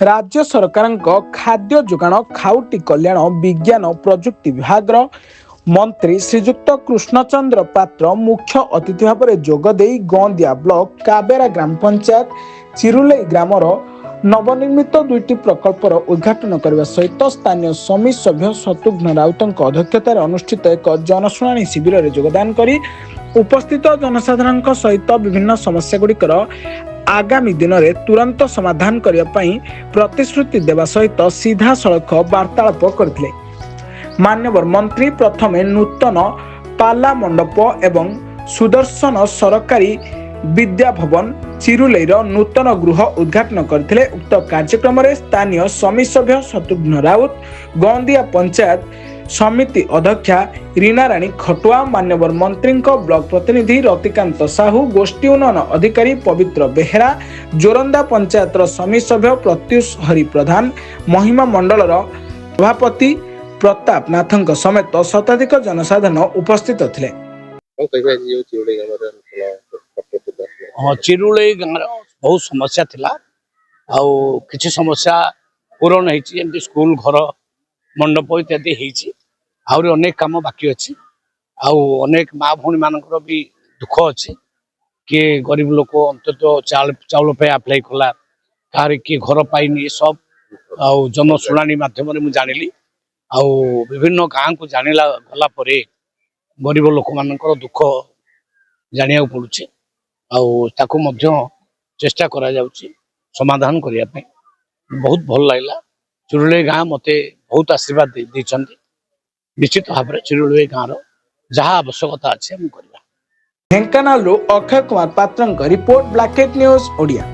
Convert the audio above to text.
राज्य सरकार खाद्य जोगाण खाउटी कल्याण विज्ञान प्रजुक्ति विभाग मंत्री श्रीजुक्त कृष्णचंद्र पात्र मुख्य अतिथि भाव में जोगदे गंदिया ब्लॉक काबेरा ग्राम पंचायत चिरुले ग्रामर नवनिर्मित दुईटी प्रकल्पर उद्घाटन करने सहित स्थानीय समिति सभ्य शत्रुघ्न राउत अध्यक्षतार अनुष्ठित एक जनशुणाणी शिविर में जोगदान कर उपस्थित जनसाधारण सहित विभिन्न समस्यागुड़िकर आगामी दिन में तुरंत समाधान करने प्रतिश्रुति देवा सहित सीधा सड़क वार्तालाप करथिले। मान्यवर मंत्री प्रथमे नूतन पाला मंडप एवं सुदर्शन सरकारी विद्या भवन चिरुलेर नूतन गृह उद्घाटन करथिले। उक्त कार्यक्रम में स्थानीय समिति सभ्य शत्रुघ्न राउत गंदिया पंचायत समिति अध्यक्षा रीना राणी खटुआ मान्यवर मंत्री ब्लॉक प्रतिनिधि रतिकांत साहू गोष्ठी उन्नयन अधिकारी पवित्र बेहेरा जोरंदा पंचायत समिति सभ्य प्रत्युष हरि प्रधान महिमा मंडल सभापति प्रताप नाथ समेत शताधिक जनसाधारण उपस्थित थे। चिरुले गाँव बहुत समस्या थिला आउ किछि समस्या पूरण होती स्कूल घर मंडप इत्यादि होती आहुरी अनेक काम बाकी अच्छी अनेक माँ भौणी मानकर भी दुख अच्छी किए गरीब लोक अंतत चाउल पे अप्लाई कला कहार किए घर पाइनी सब जनशुणाणी मध्यम जानिली विभिन्न गाँव को जानिला गला परे गरीब लोक मानकर दुख जानिया पड़ुछि ताकू मध्य चेष्टा करा जाउछि समाधान करिया पे बहुत भल लागला। चिरुले गाँ मते बहुत आशीर्वाद देछन्ती निश्चित भाव में चिरुले गाँव जहाँ आवश्यकता अच्छे हम करवा। ढेंकानाल अक्षय कुमार पात्र रिपोर्ट ब्लैकेट न्यूज ओडिया।